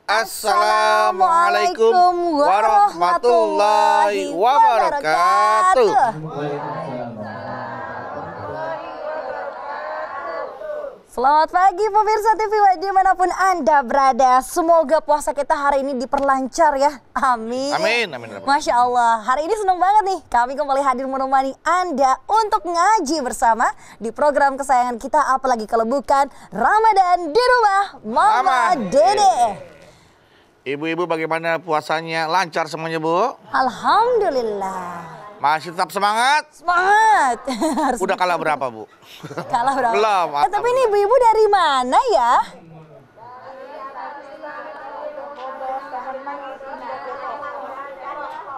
Assalamualaikum warahmatullahi wabarakatuh. Selamat pagi pemirsa TV dimanapun Anda berada. Semoga puasa kita hari ini diperlancar ya. Amin. Amin. Masya Allah, hari ini senang banget nih. Kami kembali hadir menemani Anda untuk ngaji bersama di program kesayangan kita. Apalagi kalau bukan Ramadan di rumah Mama Dede. Ibu-ibu bagaimana puasanya? Lancar semuanya, Bu? Alhamdulillah. Masih tetap semangat? Semangat. Udah kalah berapa, Bu? Kalah berapa? Belum. Tapi ini ibu-ibu dari mana ya?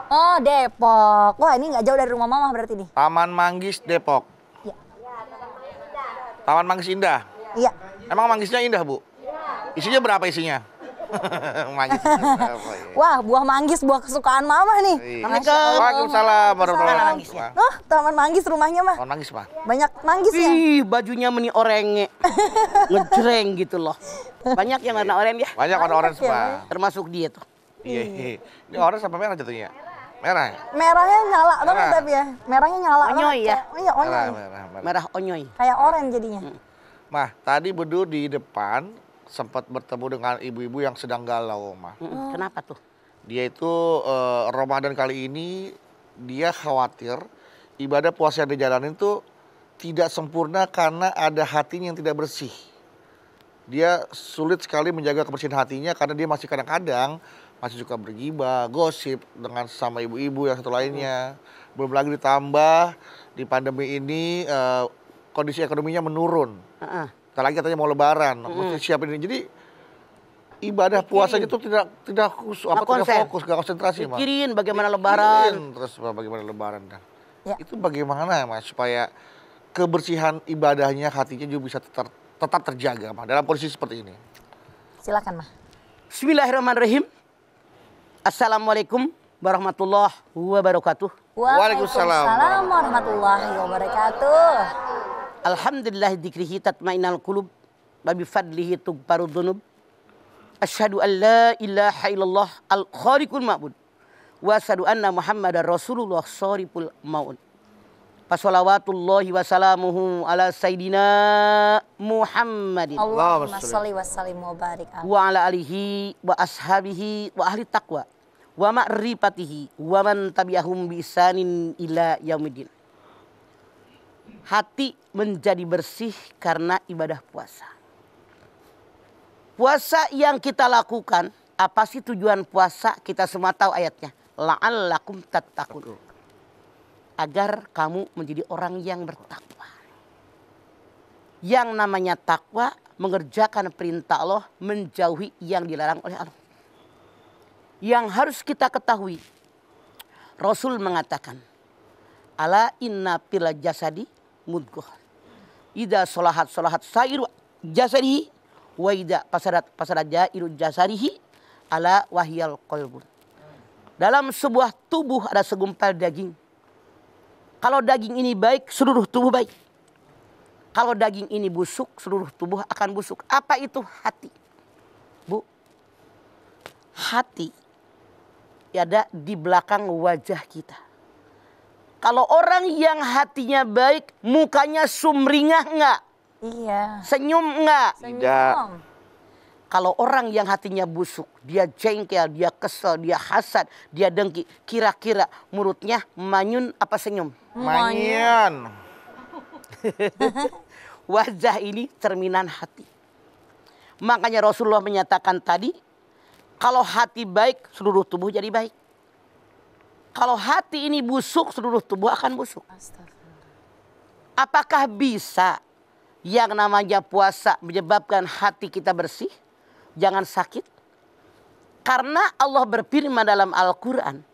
Oh, Depok. Wah, ini nggak jauh dari rumah Mama berarti nih. Taman Manggis, Depok. Iya. Taman Manggis indah? Iya. Emang manggisnya indah, Bu? Isinya berapa isinya? Manggis berapa, ya? Wah, buah manggis, buah kesukaan Mama nih. Waalaikumsalam warahmatullahi wabarakatuh. Oh, Taman Manggis rumahnya mah. Taman Manggis, Pak. Banyak manggis ya? Ih, bajunya meni oranye. Ngejreng gitu loh. Banyak yang warna oranye ya? Banyak warna orange, ya, Pak. Termasuk dia tuh. Iya. Ini orange apa merah jatuhnya? Merah ya? Merahnya nyala banget Merah. tapi ya. Merahnya nyala Onyoy banget. ya? Oh iya, onyoy. Merah. Merah onyoy. Kayak oranye jadinya. Mah, tadi Bedu di depan sempat bertemu dengan ibu-ibu yang sedang galau, Mah. Kenapa tuh? Dia itu Ramadan kali ini dia khawatir ibadah puasa yang dijalanin tuh tidak sempurna karena ada hatinya yang tidak bersih. Dia sulit sekali menjaga kebersihan hatinya karena dia masih kadang-kadang masih suka bergibah, gosip dengan sama ibu-ibu yang satu lainnya. Belum lagi ditambah di pandemi ini kondisi ekonominya menurun. Ntar lagi katanya mau lebaran, mesti siapin ini. Jadi ibadah puasanya itu tidak fokus, gak konsentrasi, Mas. Pikirin bagaimana lebaran. Terus bagaimana lebaran kan. Ya. Itu bagaimana, Mas, supaya kebersihan ibadahnya, hatinya juga bisa tetap terjaga, Mas, dalam kondisi seperti ini. Silakan, Mah. Bismillahirrahmanirrahim. Assalamualaikum warahmatullahi wabarakatuh. Waalaikumsalam warahmatullahi wabarakatuh. Alhamdulillah dzikrihi tatmainnul qulub wa bi fadlihi tughfaru dzunub. Asyhadu an la ilaha illallah al-khaliqul ma'bud wa asyhadu anna Muhammadar Rasulullah shariful maun. Fasholawatullahi wa salamuhu ala sayyidina Muhammadin Allahumma sholli wa sallim wa barik alaihi wa ala alihi wa ashabihi wa ahli taqwa wa ma'rifatihi wa man tabi'ahum bi ihsanin ila yaumiddin. Hati menjadi bersih karena ibadah puasa. Puasa yang kita lakukan, apa sih tujuan puasa? Kita semua tahu ayatnya. La'allakum tattaqun. Agar kamu menjadi orang yang bertakwa. Yang namanya takwa, mengerjakan perintah Allah, menjauhi yang dilarang oleh Allah. Yang harus kita ketahui, Rasul mengatakan, ala inna fil jasadi mudghah. Ida solahat sairu jasadihi wa ida pasadat jairu jasadihi ala wahyal qalbun. Dalam sebuah tubuh ada segumpal daging. Kalau daging ini baik, seluruh tubuh baik. Kalau daging ini busuk, seluruh tubuh akan busuk. Apa itu hati? Bu, hati ada di belakang wajah kita. Kalau orang yang hatinya baik, mukanya sumringah enggak? Iya. Senyum enggak? Tidak. Kalau orang yang hatinya busuk, dia jengkel, dia kesel, dia hasad, dia dengki. Kira-kira mulutnya manyun apa senyum? Manyan. Wajah ini cerminan hati. Makanya Rasulullah menyatakan tadi, kalau hati baik, seluruh tubuh jadi baik. Kalau hati ini busuk, seluruh tubuh akan busuk. Apakah bisa yang namanya puasa menyebabkan hati kita bersih? Jangan sakit. Karena Allah berfirman dalam Al-Quran,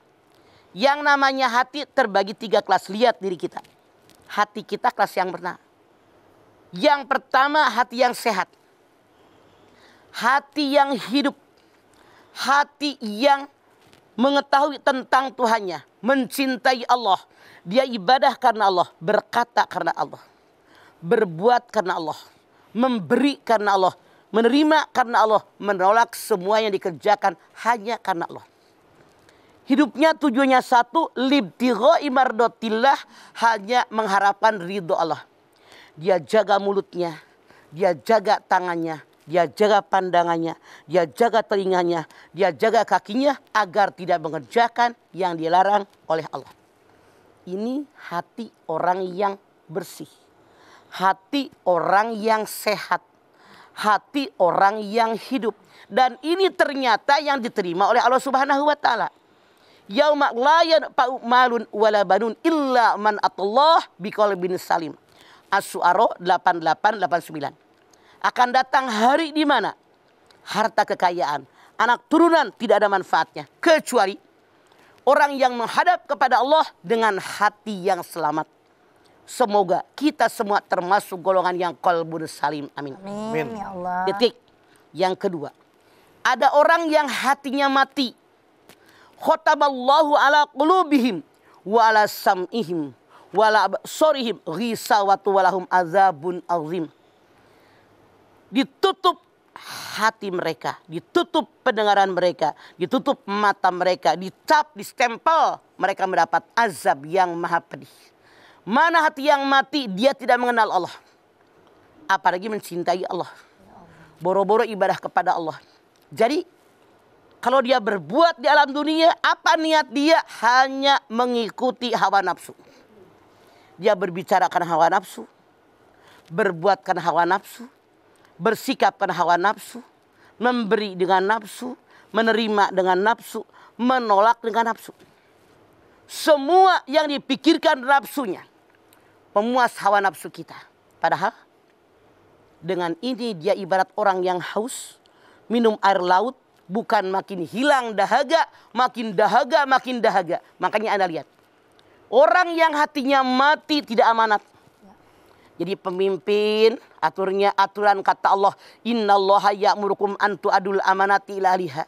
yang namanya hati terbagi 3 kelas. Lihat diri kita. Hati kita kelas yang pertama. Yang pertama hati yang sehat. Hati yang hidup. Hati yang mengetahui tentang Tuhannya, mencintai Allah, dia ibadah karena Allah, berkata karena Allah, berbuat karena Allah, memberi karena Allah, Menerima karena Allah, menolak semua yang dikerjakan hanya karena Allah. Hidupnya tujuannya satu, libtigha'i mardatillah, hanya mengharapkan ridho Allah. Dia jaga mulutnya, dia jaga tangannya, dia jaga pandangannya, dia jaga telinganya, dia jaga kakinya agar tidak mengerjakan yang dilarang oleh Allah. Ini hati orang yang bersih, hati orang yang sehat, hati orang yang hidup. Dan ini ternyata yang diterima oleh Allah Subhanahu wa taala. Yauma la yanfa'u malun wala banun illa man atallah biqalbin salim. Asy-Syu'ara 8889. Akan datang hari di mana harta kekayaan, anak turunan tidak ada manfaatnya kecuali orang yang menghadap kepada Allah dengan hati yang selamat. Semoga kita semua termasuk golongan yang qalbun salim. Amin. Amin ya Allah. Titik. Yang kedua, ada orang yang hatinya mati. Khotaballahu ala qulubihim wa ala sam'ihim wa ala absarihim ghisawatu walahum azabun azim. Ditutup hati mereka, ditutup pendengaran mereka, ditutup mata mereka, dicap, distempel, mereka mendapat azab yang maha pedih. Mana hati yang mati, dia tidak mengenal Allah, apalagi mencintai Allah, boro-boro ibadah kepada Allah. Jadi kalau dia berbuat di alam dunia, apa niat dia? Hanya mengikuti hawa nafsu. Dia berbicara karena hawa nafsu, berbuat karena hawa nafsu, bersikap karena hawa nafsu, memberi dengan nafsu, menerima dengan nafsu, menolak dengan nafsu. Semua yang dipikirkan nafsunya, memuas hawa nafsu kita. Padahal dengan ini dia ibarat orang yang haus, minum air laut, bukan makin hilang dahaga, makin dahaga, makin dahaga. Makanya Anda lihat, orang yang hatinya mati tidak amanat. Jadi pemimpin aturan kata Allah, innallaha ya'murukum an tu'adul amanati ila ahliha.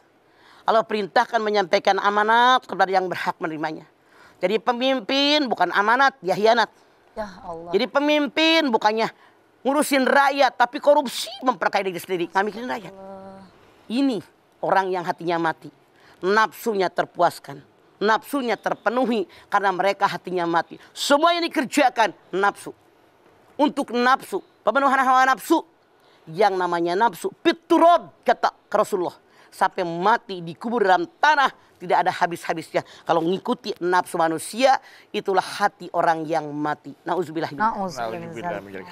Allah perintahkan menyampaikan amanat kepada yang berhak menerimanya. Jadi pemimpin bukan amanat, dia hianat. Ya Allah. Jadi pemimpin bukannya ngurusin rakyat, tapi korupsi, memperkaya diri sendiri, nggak mikirin rakyat. Ini orang yang hatinya mati, nafsunya terpuaskan, nafsunya terpenuhi karena mereka hatinya mati. Semua yang dikerjakan nafsu. Untuk nafsu, pemenuhan hawa nafsu. Yang namanya nafsu, fiturab kata Rasulullah. Sampai mati dikubur dalam tanah, tidak ada habis-habisnya. Kalau ngikuti nafsu manusia, itulah hati orang yang mati. Nauzubillah.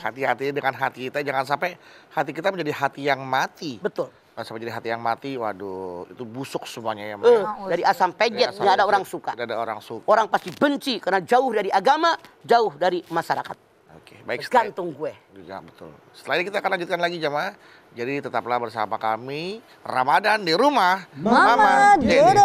Hati-hati dengan hati kita, jangan sampai hati kita menjadi hati yang mati. Betul. Kalau sampai jadi hati yang mati, waduh, itu busuk semuanya ya. Dari asam pejet nggak ada orang suka. Tidak ada orang suka. Orang pasti benci karena jauh dari agama, jauh dari masyarakat. Oke, baik. Gantung gue. Ya, betul. Setelah ini kita akan lanjutkan lagi jamaah. Jadi tetaplah bersama kami Ramadan di rumah Mama Dede.